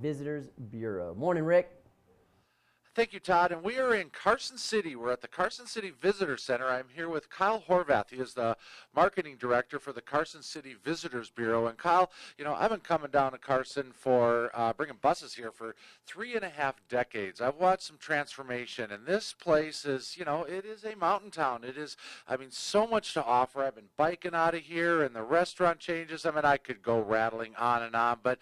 Visitors Bureau. Morning, Rick. Thank you, Todd. And we are in Carson City. We're at the Carson City Visitor Center. I'm here with Kyle Horvath. He is the marketing director for the Carson City Visitors Bureau. And Kyle, I've been coming down to Carson for bringing buses here for 3.5 decades. I've watched some transformation, and this place is, it is a mountain town. It is, so much to offer. I've been biking out of here, and the restaurant changes. I could go rattling on, but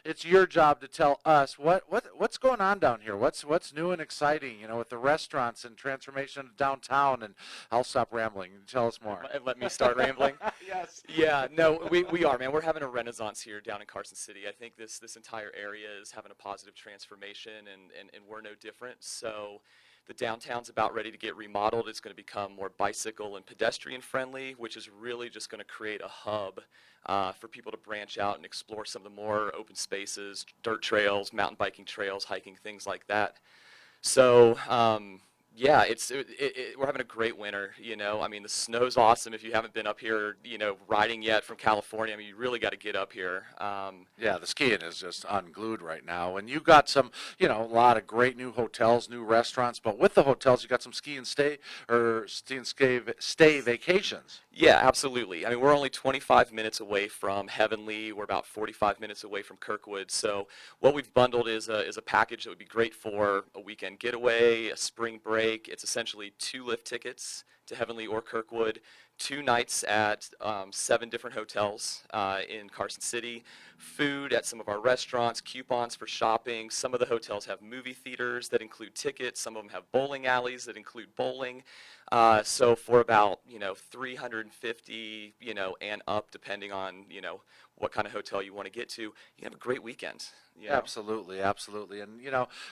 it's your job to tell us what's going on down here. What's new and exciting, with the restaurants and transformation of downtown. And I'll stop rambling and tell us more. Let me start rambling. Yes. Yeah, no, we are, man. We're having a renaissance here down in Carson City. I think this entire area is having a positive transformation, and we're no different. So the downtown's about ready to get remodeled. It's going to become more bicycle and pedestrian friendly, which is really just going to create a hub for people to branch out and explore some of the more open spaces, dirt trails, mountain biking trails, hiking, things like that. So, yeah, we're having a great winter, the snow's awesome. If you haven't been up here, riding yet from California, you really got to get up here. Yeah, the skiing is just unglued right now. And you got some, a lot of great new hotels, new restaurants. But with the hotels, you got some ski and stay vacations. Yeah, absolutely. We're only 25 minutes away from Heavenly. We're about 45 minutes away from Kirkwood. So what we've bundled is a package that would be great for a weekend getaway, a spring break. It's essentially 2 lift tickets to Heavenly or Kirkwood, 2 nights at 7 different hotels in Carson City, food at some of our restaurants, coupons for shopping. Some of the hotels have movie theaters that include tickets. Some of them have bowling alleys that include bowling. So for about, 350, and up, depending on, what kind of hotel you want to get to, you have a great weekend. Absolutely, absolutely. And,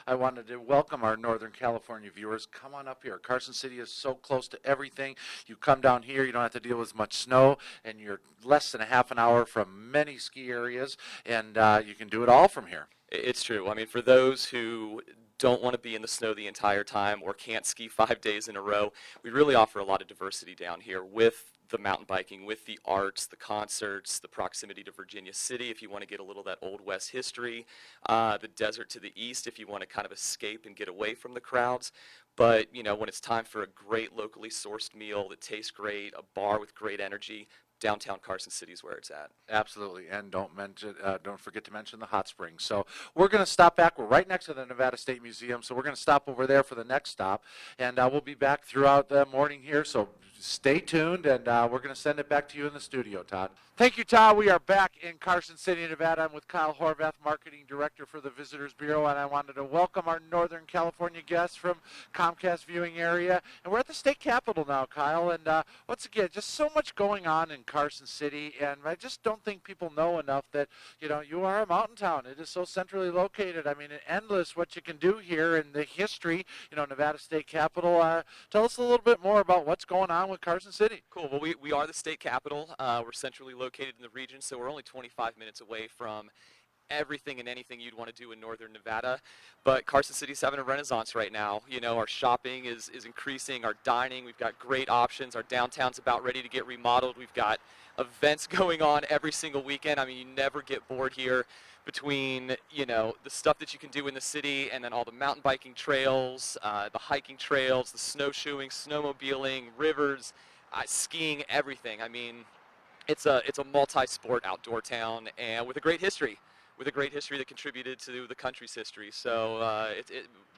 I wanted to welcome our Northern California viewers. Come on up here. Carson City is so close to everything. You come down here, you don't have to deal with much snow, and you're less than a half an hour from many ski areas, and you can do it all from here. It's true. For those who don't want to be in the snow the entire time or can't ski 5 days in a row, we really offer a lot of diversity down here with the mountain biking, with the arts, the concerts, the proximity to Virginia City if you want to get a little of that Old West history, the desert to the east if you want to kind of escape and get away from the crowds. But, when it's time for a great locally sourced meal that tastes great, a bar with great energy, downtown Carson City is where it's at. Absolutely, and don't forget to mention the hot springs. So we're going to stop back. We're right next to the Nevada State Museum, so we're going to stop over there for the next stop, and we'll be back throughout the morning here. So stay tuned, and we're going to send it back to you in the studio, Todd. Thank you, Todd. We are back in Carson City, Nevada. I'm with Kyle Horvath, Marketing Director for the Visitors Bureau, and I wanted to welcome our Northern California guests from Comcast viewing area. And we're at the state capitol now, Kyle, and once again, just so much going on in Carson City, and I just don't think people know enough that, you are a mountain town. It is so centrally located. Endless what you can do here in the history, Nevada State Capitol. Tell us a little bit more about what's going on with Carson City. Cool. Well, we are the state capital. We're centrally located in the region, so we're only 25 minutes away from everything and anything you'd want to do in northern Nevada. But Carson City's having a renaissance right now. Our shopping is increasing, our dining, we've got great options, our downtown's about ready to get remodeled, we've got events going on every single weekend. You never get bored here between, the stuff that you can do in the city and then all the mountain biking trails, the hiking trails, the snowshoeing, snowmobiling, rivers, skiing, everything. It's a multi-sport outdoor town and with a great history. That contributed to the country's history. So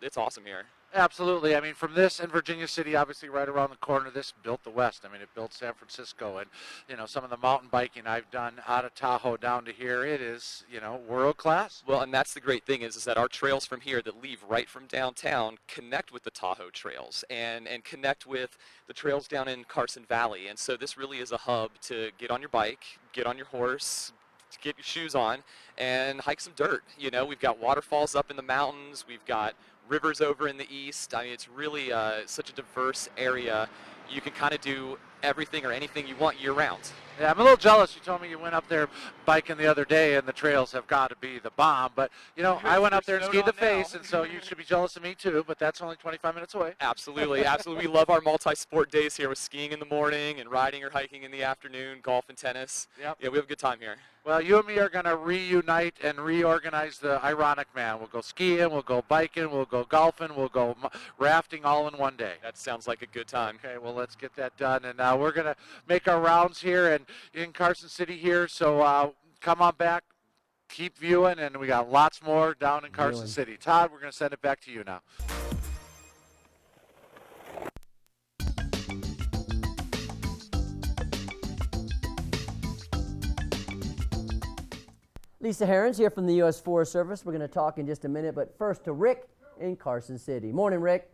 it's awesome here. Absolutely. From this and Virginia City, obviously right around the corner, this built the West. It built San Francisco. And, some of the mountain biking I've done out of Tahoe down to here, it is, world class. Well, and that's the great thing is that our trails from here that leave right from downtown connect with the Tahoe trails and connect with the trails down in Carson Valley. And so this really is a hub to get on your bike, get on your horse, to get your shoes on and hike some dirt. We've got waterfalls up in the mountains. We've got rivers over in the east. It's really such a diverse area. You can kind of do everything or anything you want year-round. Yeah, I'm a little jealous. You told me you went up there biking the other day, and the trails have got to be the bomb. But, you know, I went up there and skied the face, and so you should be jealous of me too, but that's only 25 minutes away. Absolutely, absolutely. We love our multi-sport days here with skiing in the morning and riding or hiking in the afternoon, golf and tennis. Yep. Yeah, we have a good time here. Well, you and me are going to reunite and reorganize the Ironic Man. We'll go skiing, we'll go biking, we'll go golfing, we'll go rafting all in one day. That sounds like a good time. Okay, well, let's get that done. And we're going to make our rounds here and in Carson City here. So come on back, keep viewing, and we got lots more down in Carson City. Todd, we're going to send it back to you now. Lisa Herons here from the U.S. Forest Service. We're going to talk in just a minute, but first to Rick in Carson City. Morning, Rick.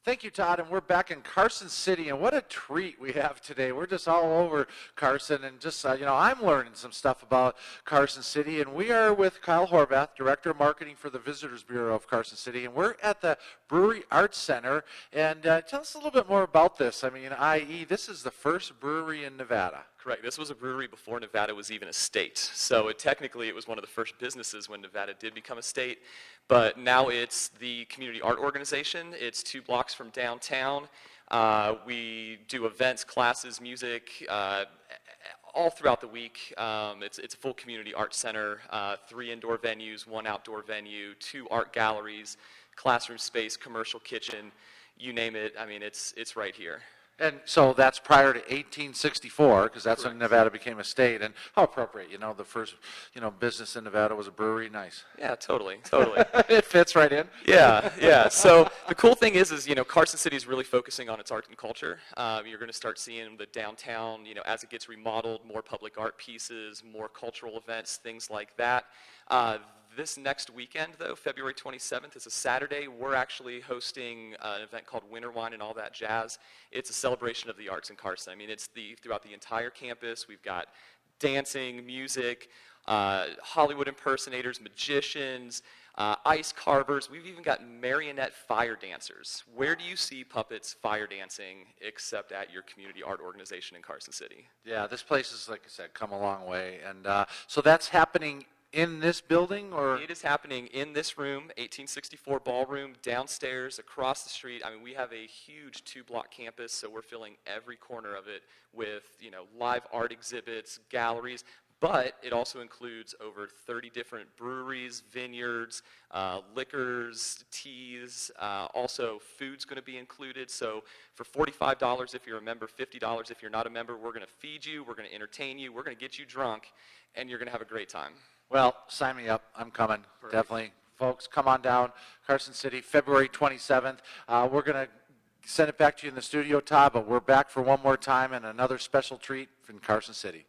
Thank you, Todd, and we're back in Carson City, and what a treat we have today. We're just all over Carson, and just, you know, I'm learning some stuff about Carson City, and we are with Kyle Horvath, Director of Marketing for the Visitors Bureau of Carson City, and we're at the Brewery Arts Center, and tell us a little bit more about this. I mean, i.e., this is the first brewery in Nevada. Correct. This was a brewery before Nevada was even a state. So technically it was one of the first businesses when Nevada did become a state. But now it's the community art organization. It's 2 blocks from downtown. We do events, classes, music, all throughout the week. It's a full community art center, 3 indoor venues, 1 outdoor venue, 2 art galleries, classroom space, commercial kitchen, you name it. I mean, it's right here. And so that's prior to 1864, because that's when Nevada became a state. And how appropriate, you know, the first, you know, business in Nevada was a brewery. Nice. Yeah, totally, totally. It fits right in. Yeah, yeah. So the cool thing is, you know, Carson City is really focusing on its art and culture. You're going to start seeing the downtown, you know, as it gets remodeled, more public art pieces, more cultural events, things like that. This next weekend, though, February 27th, is a Saturday. We're actually hosting an event called Winter Wine and All That Jazz. It's a celebration of the arts in Carson. I mean, it's throughout the entire campus. We've got dancing, music, Hollywood impersonators, magicians, ice carvers. We've even got marionette fire dancers. Where do you see puppets fire dancing except at your community art organization in Carson City? Yeah, this place is, like I said, come a long way. And so that's happening in this building, or? It is happening in this room, 1864 ballroom, downstairs, across the street. I mean, we have a huge 2-block campus, so we're filling every corner of it with, you know, live art exhibits, galleries, but it also includes over 30 different breweries, vineyards, liquors, teas. Also, food's going to be included. So for $45 if you're a member, $50 if you're not a member, we're going to feed you, we're going to entertain you, we're going to get you drunk, and you're going to have a great time. Well, sign me up. I'm coming. Perfect. Definitely. Folks, come on down. Carson City, February 27th. We're going to send it back to you in the studio, Todd, but we're back for one more time and another special treat in Carson City.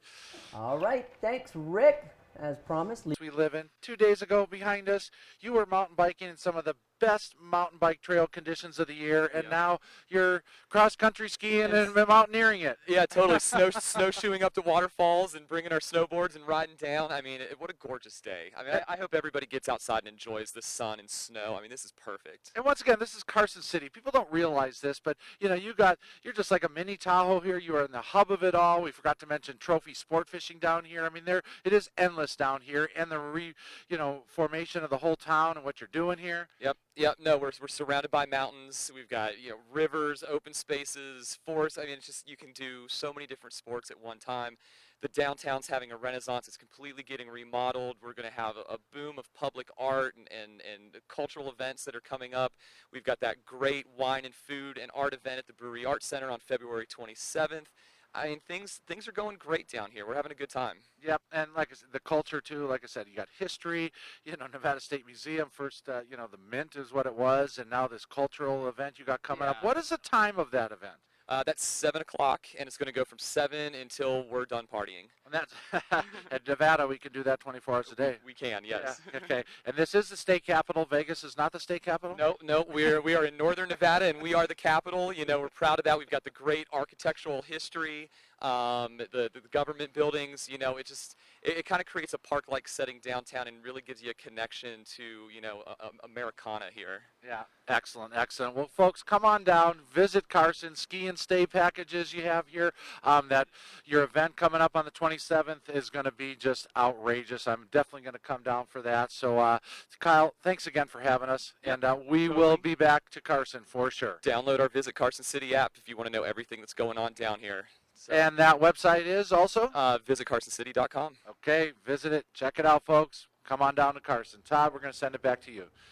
All right. Thanks, Rick. As promised. We live in. 2 days ago behind us, you were mountain biking in some of the best mountain bike trail conditions of the year, and now you're cross-country skiing and mountaineering it. Yeah, totally. Snowshoeing up to waterfalls and bringing our snowboards and riding down. I mean, what a gorgeous day. I mean, I hope everybody gets outside and enjoys the sun and snow. I mean, this is perfect. And once again, this is Carson City. People don't realize this, but, you know, you're just like a mini Tahoe here. You are in the hub of it all. We forgot to mention trophy sport fishing down here. I mean, it is endless down here, and the formation of the whole town and what you're doing here. Yep. No, we're surrounded by mountains. We've got, you know, rivers, open spaces, forests. I mean, it's just, you can do so many different sports at one time. The downtown's having a renaissance. It's completely getting remodeled. We're going to have a boom of public art and cultural events that are coming up. We've got that great wine and food and art event at the Brewery Arts Center on February 27th. I mean, things are going great down here. We're having a good time. Yep, and like I said, the culture too. Like I said, you got history. You know, Nevada State Museum first. You know, the Mint is what it was, and now this cultural event you got coming up. What is the time of that event? That's 7 o'clock, and it's going to go from 7 until we're done partying. And that's at Nevada. We can do that 24 hours a day. We can, yes. Yeah. Okay. And this is the state capital. Vegas is not the state capital. No. We are in northern Nevada, and we are the capital. You know, we're proud of that. We've got the great architectural history. the government buildings. You know, it kind of creates a park-like setting downtown and really gives you a connection to, you know, Americana here. Yeah, excellent, excellent. Well, folks, come on down, visit Carson. Ski and stay packages you have here. That your event coming up on the 27th is going to be just outrageous. I'm definitely going to come down for that. So, Kyle, thanks again for having us, and we will be back to Carson for sure. Download our Visit Carson City app if you want to know everything that's going on down here. So, And that website is also? visitcarsoncity.com. Okay, visit it. Check it out, folks. Come on down to Carson. Todd, we're going to send it back to you.